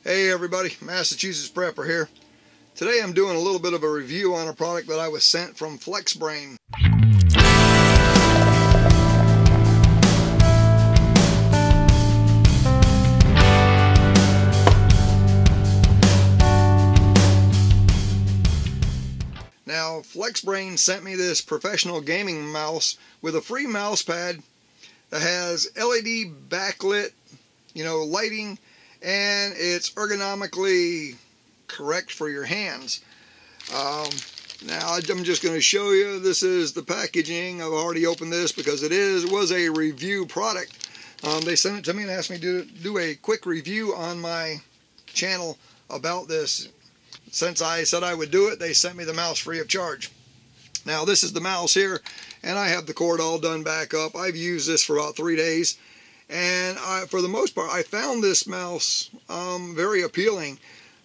Hey everybody, Massachusetts Prepper here. Today I'm doing a little bit of a review on a product that I was sent from FlexBrain. Now, FlexBrain sent me this professional gaming mouse with a free mouse pad that has LED backlit, lighting, and it's ergonomically correct for your hands. Now I'm just going to show you. This is the packaging. I've already opened this because it was a review product. They sent it to me and asked me to do a quick review on my channel about this. Since I said I would do it, they sent me the mouse free of charge. Now this is the mouse here, and I have the cord all done back up. I've used this for about 3 days. And for the most part, I found this mouse very appealing.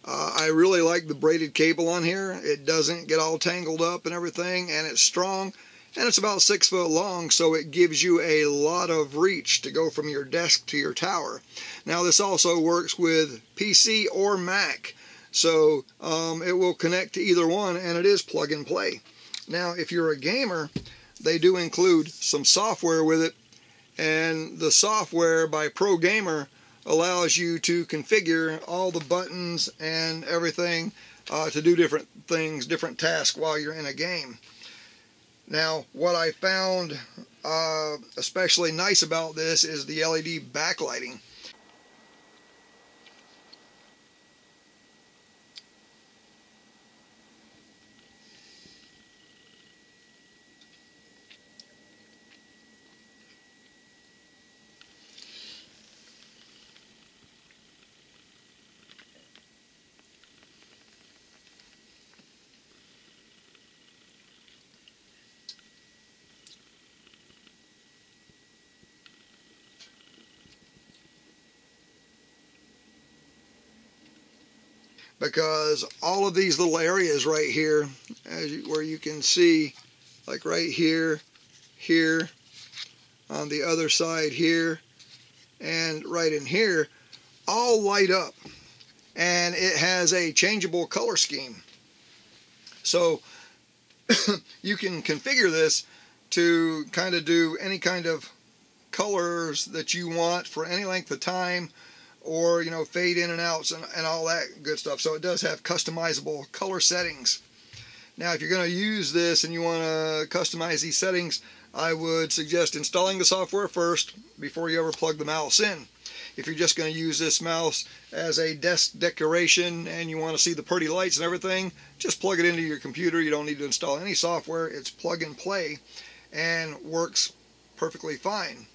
I really like the braided cable on here. It doesn't get all tangled up and everything, and it's strong, and it's about 6 foot long, so it gives you a lot of reach to go from your desk to your tower. Now this also works with PC or Mac, so it will connect to either one, and it is plug and play. Now if you're a gamer, they do include some software with it. And the software by Pro Gamer allows you to configure all the buttons and everything to do different things, different tasks while you're in a game. Now, what I found especially nice about this is the LED backlighting. Because all of these little areas right here, where you can see, like right here, here, on the other side here, and right in here, all light up. And it has a changeable color scheme. So you can configure this to kind of do any kind of colors that you want for any length of time, or fade in and outs and all that good stuff. So it does have customizable color settings. Now if you're going to use this and you want to customize these settings, I would suggest installing the software first before you ever plug the mouse in. If you're just going to use this mouse as a desk decoration and you want to see the pretty lights and everything, just plug it into your computer. You don't need to install any software. It's plug and play and works perfectly fine.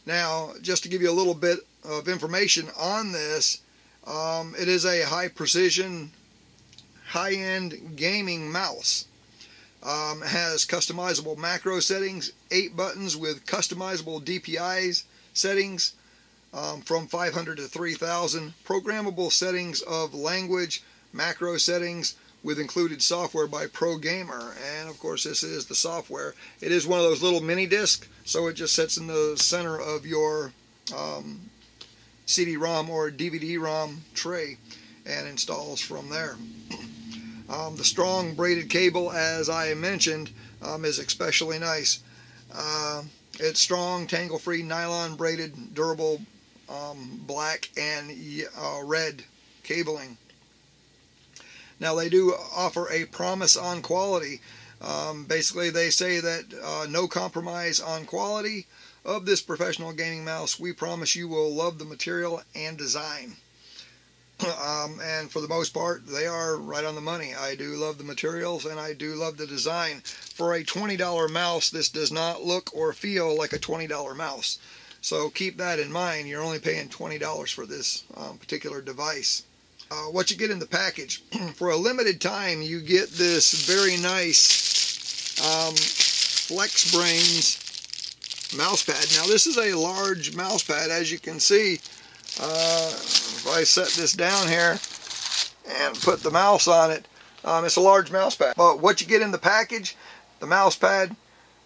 Now, just to give you a little bit of information on this, it is a high precision, high-end gaming mouse. It has customizable macro settings, 8 buttons with customizable DPI settings from 500 to 3000, programmable settings of language, macro settings with included software by Pro Gamer. And of course this is the software. It is one of those little mini discs, so it just sits in the center of your CD-ROM or DVD-ROM tray and installs from there. The strong braided cable, as I mentioned, is especially nice. It's strong, tangle-free, nylon braided, durable, black and red cabling. Now they do offer a promise on quality. Basically they say that no compromise on quality of this professional gaming mouse. We promise you will love the material and design. And for the most part, they are right on the money. I do love the materials and I do love the design. For a $20 mouse, this does not look or feel like a $20 mouse. So keep that in mind. You're only paying $20 for this particular device. What you get in the package, for a limited time you get this very nice FlexBrain's mouse pad. Now this is a large mouse pad, as you can see. If I set this down here and put the mouse on it, it's a large mouse pad. But what you get in the package, the mouse pad,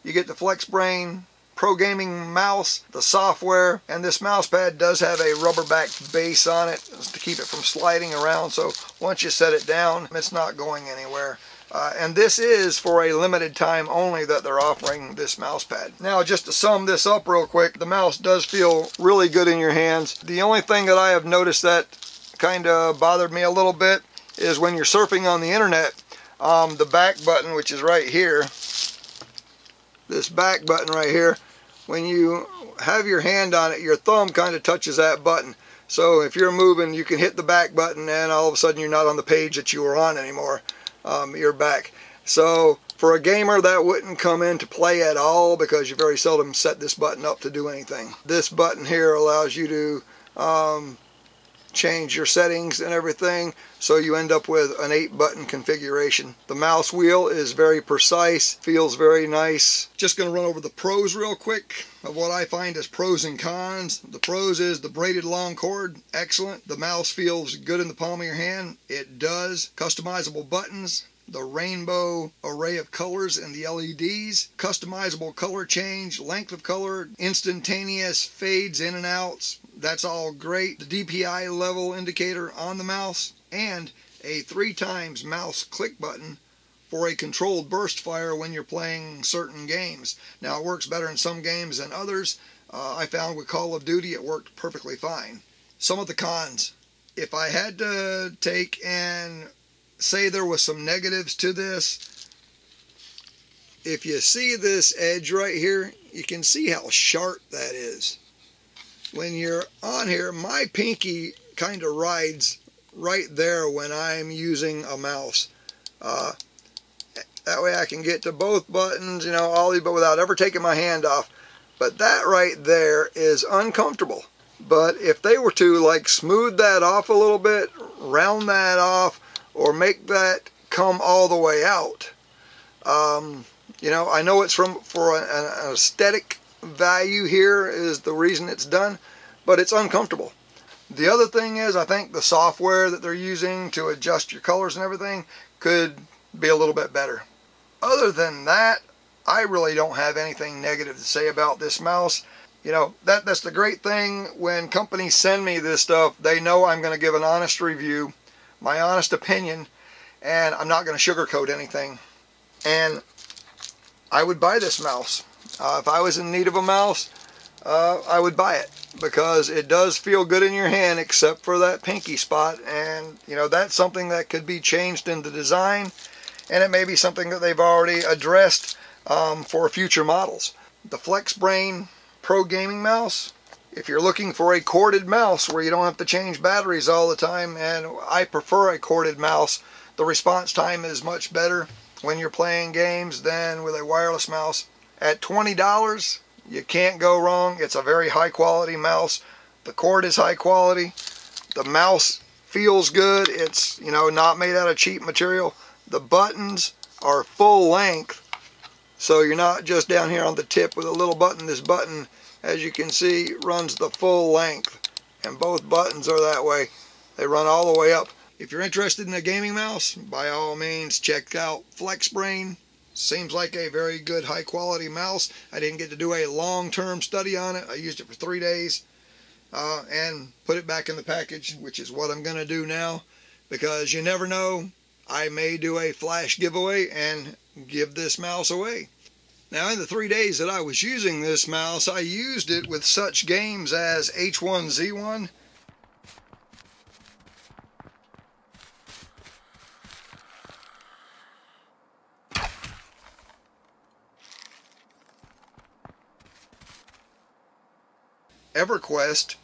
you get the FlexBrain pro gaming mouse, the software, and this mouse pad does have a rubber back base on it to keep it from sliding around, so once you set it down, it's not going anywhere. And this is for a limited time only that they're offering this mouse pad. Now, just to sum this up real quick, the mouse does feel really good in your hands. The only thing that I have noticed that kind of bothered me a little bit is when you're surfing on the internet, the back button, which is right here, this back button right here, when you have your hand on it, your thumb kind of touches that button. So if you're moving, you can hit the back button and all of a sudden you're not on the page that you were on anymore. You're back. So for a gamer, that wouldn't come into play at all because you very seldom set this button up to do anything. This button here allows you to change your settings and everything, so you end up with an 8-button configuration. The mouse wheel is very precise, feels very nice. Just going to run over the pros real quick of what I find as pros and cons. The pros is the braided long cord, excellent. The mouse feels good in the palm of your hand. It does. Customizable buttons, the rainbow array of colors and the LEDs, customizable color change, length of color, instantaneous fades in and outs. That's all great. The DPI level indicator on the mouse, and a 3x mouse click button for a controlled burst fire when you're playing certain games. Now, it works better in some games than others. I found with Call of Duty it worked perfectly fine. Some of the cons. If I had to take and say there was some negatives to this, if you see this edge right here, you can see how sharp that is. When you're on here, my pinky kind of rides right there when I'm using a mouse. That way I can get to both buttons, you know, all these, but without ever taking my hand off. But that right there is uncomfortable. But if they were to like smooth that off a little bit, round that off, or make that come all the way out, you know, I know it's for an aesthetic value here is the reason it's done, but it's uncomfortable. The other thing is, I think the software that they're using to adjust your colors and everything could be a little bit better. Other than that, I really don't have anything negative to say about this mouse. You know, that's the great thing when companies send me this stuff. They know I'm going to give an honest review, my honest opinion, and I'm not going to sugarcoat anything. And I would buy this mouse. If I was in need of a mouse, I would buy it because it does feel good in your hand except for that pinky spot, and you know, that's something that could be changed in the design, and it may be something that they've already addressed for future models. The FlexBrain Pro Gaming Mouse, if you're looking for a corded mouse where you don't have to change batteries all the time, and I prefer a corded mouse, the response time is much better when you're playing games than with a wireless mouse. At $20, you can't go wrong. It's a very high quality mouse. The cord is high quality. The mouse feels good. It's, you know, not made out of cheap material. The buttons are full length, so you're not just down here on the tip with a little button. This button, as you can see, runs the full length, and both buttons are that way. They run all the way up. If you're interested in a gaming mouse, by all means check out FlexBrain. Seems like a very good high quality mouse. I didn't get to do a long-term study on it. I used it for 3 days and put it back in the package, which is what I'm going to do now, because you never know, I may do a flash giveaway and give this mouse away. Now, in the 3 days that I was using this mouse, I used it with such games as H1Z1, EverQuest,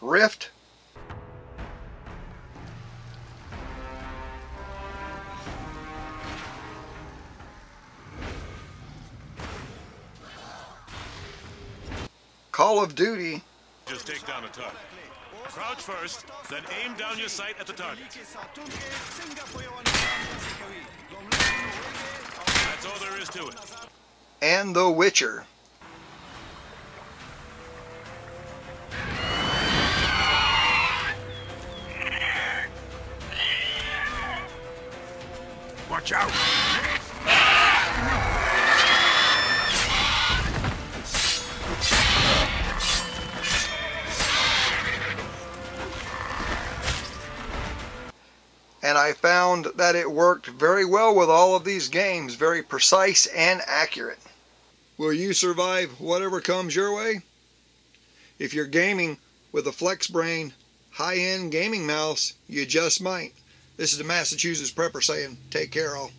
Rift, Call of Duty, just take down a target. Crouch first, then aim down your sight at the target. to it. And The Witcher. Watch out! And I found that it worked very well with all of these games, very precise and accurate. Will you survive whatever comes your way? If you're gaming with a FlexBrain high-end gaming mouse, you just might. This is the Massachusetts Prepper saying, take care all.